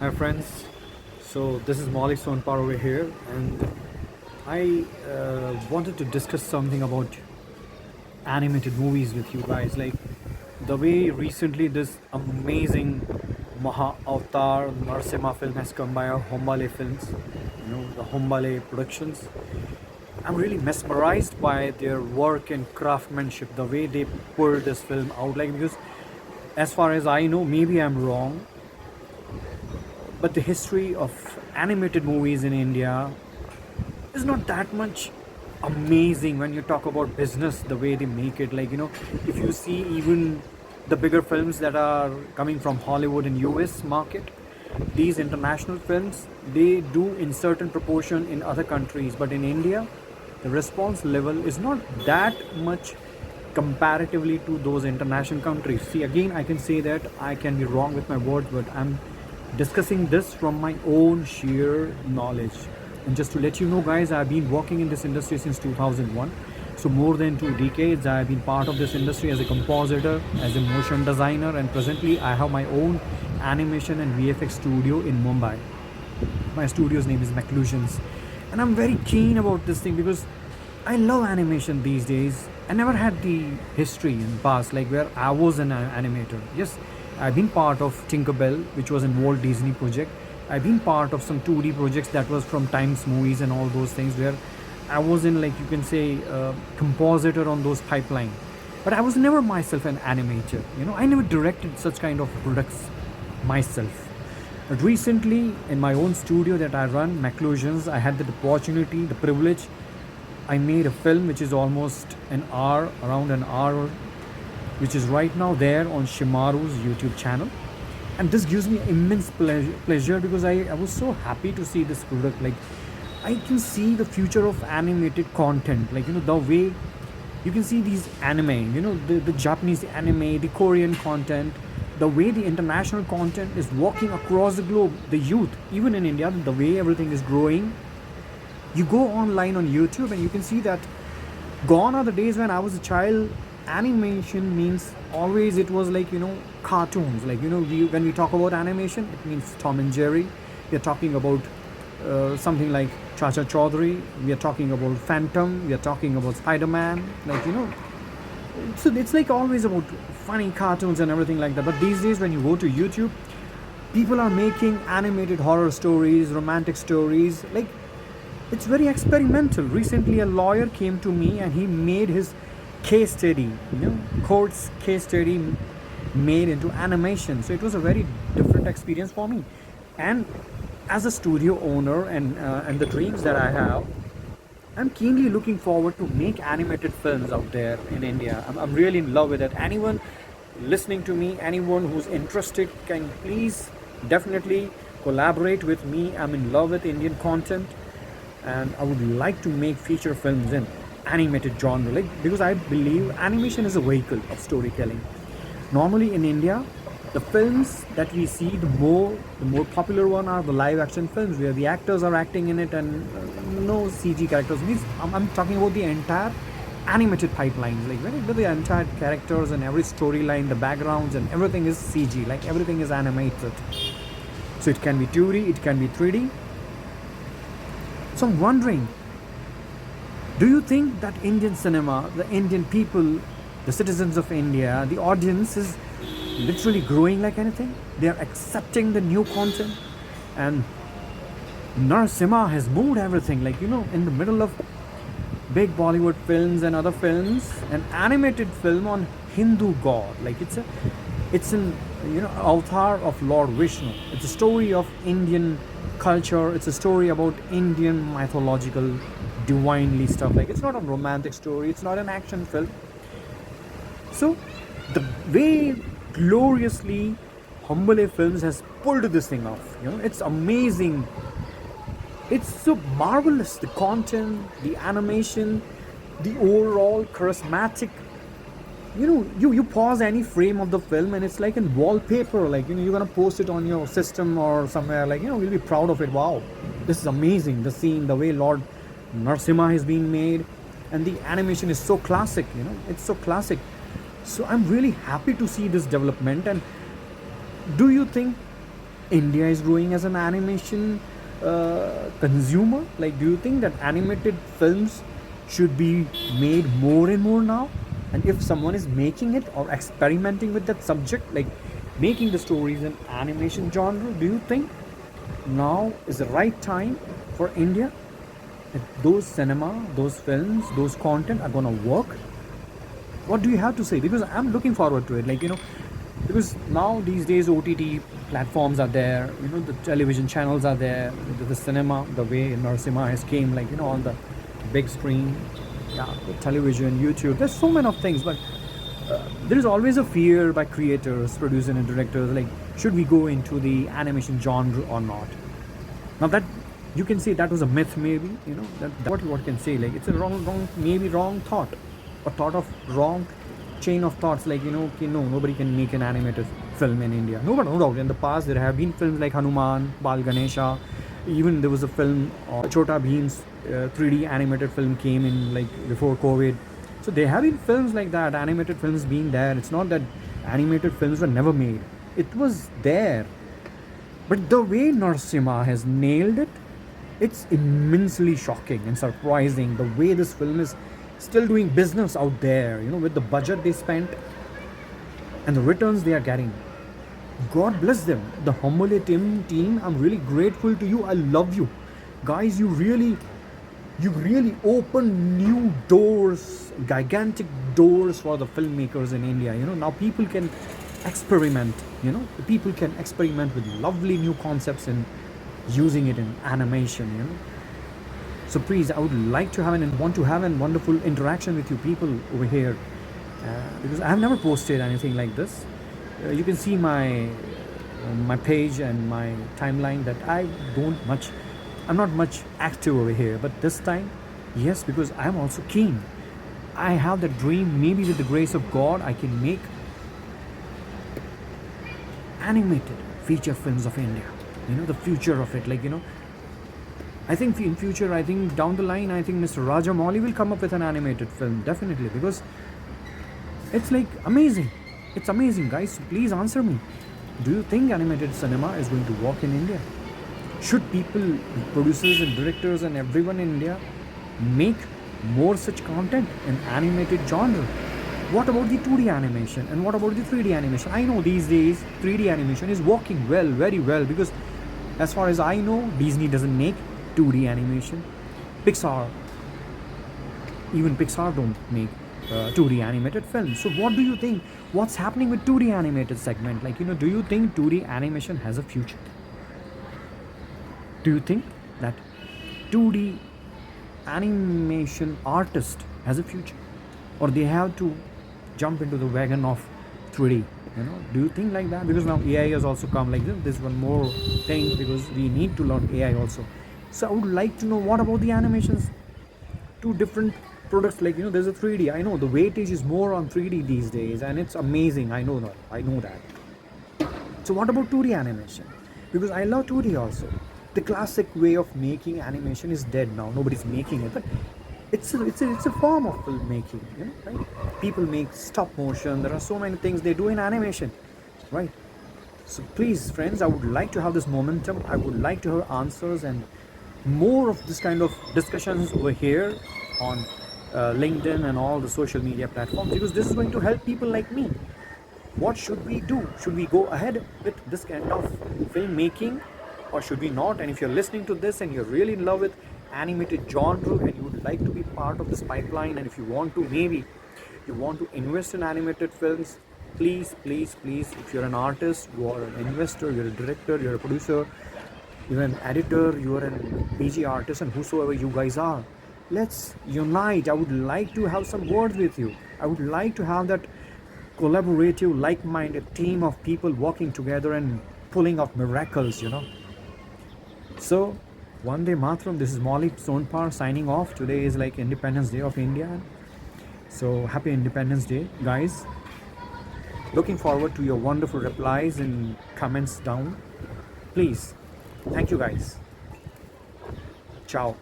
Hi friends, so this is Maulik Sonpar over here, and I wanted to discuss something about animated movies with you guys. Like the way recently this amazing Mahavatar Narsimha film has come by our Hombale Films, the Hombale Productions. I'm really mesmerized by their work and craftsmanship, the way they pulled this film out. Like because as far as I know, maybe I'm wrong, but the history of animated movies in India is not that much amazing when you talk about business, the way they make it. Like, if you see even the bigger films that are coming from Hollywood and US market, these international films, they do in certain proportion in other countries, but in India, the response level is not that much comparatively to those international countries. See, again, I can say that I can be wrong with my words, but I'm discussing this from my own sheer knowledge. And just to let you know, guys, I've been working in this industry since 2001. So more than 2 decades, I've been part of this industry as a compositor, as a motion designer, and presently I have my own animation and VFX studio in Mumbai. My studio's name is Meclusions, and I'm very keen about this thing because I love animation these days. I never had the history in the past, like where I was an animator. Yes, I've been part of Tinkerbell, which was in Walt Disney project. I've been part of some 2D projects that was from Times Movies and all those things where I was in, like you can say, compositor on those pipeline. But I was never myself an animator. I never directed such kind of products myself. But recently, in my own studio that I run, Meclusions, I had the opportunity, the privilege. I made a film which is almost an hour, around an hour, which is right now there on Shimaru's YouTube channel. And this gives me immense pleasure because I was so happy to see this product. Like, I can see the future of animated content. Like, the way you can see these anime, the Japanese anime, the Korean content, the way the international content is walking across the globe, the youth, even in India, the way everything is growing. You go online on YouTube and you can see that gone are the days when I was a child. Animation means always it was like cartoons. Like when we talk about animation, it means Tom and Jerry. We are talking about something like Chacha Chaudhary. We are talking about Phantom. We are talking about Spider-Man. So it's like always about funny cartoons and everything like that. But these days, when you go to YouTube, people are making animated horror stories, romantic stories. Like, it's very experimental. Recently, a lawyer came to me and he made his case study, court's case study made into animation. So it was a very different experience for me. And as a studio owner and the dreams that I have, I'm keenly looking forward to make animated films out there in India. I'm really in love with it. Anyone listening to me, anyone who's interested, can please definitely collaborate with me. I'm in love with Indian content, and I would like to make feature films in animated genre, like because I believe animation is a vehicle of storytelling. Normally in India, the films that we see, the more popular one are the live action films where the actors are acting in it and no CG characters. Means I'm talking about the entire animated pipelines, like where the entire characters and every storyline, the backgrounds and everything is CG, like everything is animated. So it can be 2D, it can be 3D. So I'm wondering, do you think that Indian cinema, the Indian people, the citizens of India, the audience is literally growing like anything? They are accepting the new content, and Narsimha has moved everything. Like in the middle of big Bollywood films and other films, an animated film on Hindu god. Like it's an avatar of Lord Vishnu. It's a story of Indian culture. It's a story about Indian mythological, divinely stuff. Like it's not a romantic story. It's not an action film. So the way gloriously Hombale Films has pulled this thing off, it's amazing. It's so marvelous. The content, the animation, the overall charismatic. You pause any frame of the film and it's like in wallpaper. Like you're gonna post it on your system or somewhere. Like you'll be proud of it. Wow, this is amazing. The scene, the way Lord Narsimha is being made, and the animation is so classic. It's so classic. So I'm really happy to see this development. And do you think India is growing as an animation consumer? Like, do you think that animated films should be made more and more now? And if someone is making it or experimenting with that subject, like making the stories in animation genre, do you think now is the right time for India? That those cinema, those films, those content are gonna work? What do you have to say? Because I'm looking forward to it. Like, because now these days OTT platforms are there, the television channels are there, the cinema, the way Narsimha has came, like, on the big screen, yeah, the television, YouTube. There's so many of things, but there is always a fear by creators, producers, and directors. Like, should we go into the animation genre or not? Now that you can say that was a myth, maybe, that what can say, like it's a maybe wrong thought, a thought of wrong chain of thoughts, like okay, no, nobody can make an animated film in India. No doubt, in the past there have been films like Hanuman, Bal Ganesha, even there was a film Chota Bheem's 3D animated film came in like before COVID. So there have been films like that, animated films being there. It's not that animated films were never made, it was there. But the way Narsimha has nailed it, it's immensely shocking and surprising. The way this film is still doing business out there, with the budget they spent and the returns they are getting. God bless them. The Hombale team, I'm really grateful to you. I love you. Guys, you really open new doors, gigantic doors for the filmmakers in India. Now people can experiment, people can experiment with lovely new concepts and using it in animation, So please, I would like to have want to have a wonderful interaction with you people over here, because I have never posted anything like this. You can see my page and my timeline that I'm not much active over here, but this time, yes, because I'm also keen. I have that dream, maybe with the grace of God, I can make animated feature films of India, the future of it, like, I think in future, I think down the line, I think Mr. Maulik will come up with an animated film, definitely, because it's like amazing. It's amazing, guys. So please answer me. Do you think animated cinema is going to work in India? Should people, producers and directors and everyone in India make more such content in animated genre? What about the 2D animation and what about the 3D animation? I know these days 3D animation is working well, very well, because as far as I know, Disney doesn't make 2D animation. Even Pixar don't make 2D animated films. So what do you think? What's happening with 2D animated segment? Like, do you think 2D animation has a future? Do you think that 2D animation artist has a future? Or they have to jump into the wagon of 3D? Do you think like that? Because now AI has also come, like this one more thing, because we need to learn AI also. So I would like to know, what about the animations? Two different products, like there's a 3D. I know the weightage is more on 3D these days, and it's amazing. I know that. So what about 2D animation? Because I love 2D also. The classic way of making animation is dead now. Nobody's making it, but it's a form of filmmaking, right? People make stop motion. There are so many things they do in animation, right? So please, friends, I would like to have this momentum. I would like to have answers and more of this kind of discussions over here on LinkedIn and all the social media platforms, because this is going to help people like me. What should we do? Should we go ahead with this kind of filmmaking, or should we not? And if you're listening to this and you're really in love with animated genre and you would like to be part of this pipeline, and if you want to, maybe you want to invest in animated films, please, if you're an artist, you are an investor, you're a director, you're a producer, you're an editor, you're an PG artist, and whosoever you guys are, let's unite. I would like to have some words with you. I would like to have that collaborative, like-minded team of people working together and pulling off miracles, So, Vande Mataram. This is Maulik Sonpar signing off. Today is like Independence Day of India. So, happy Independence Day, guys. Looking forward to your wonderful replies and comments down. Please. Thank you, guys. Ciao.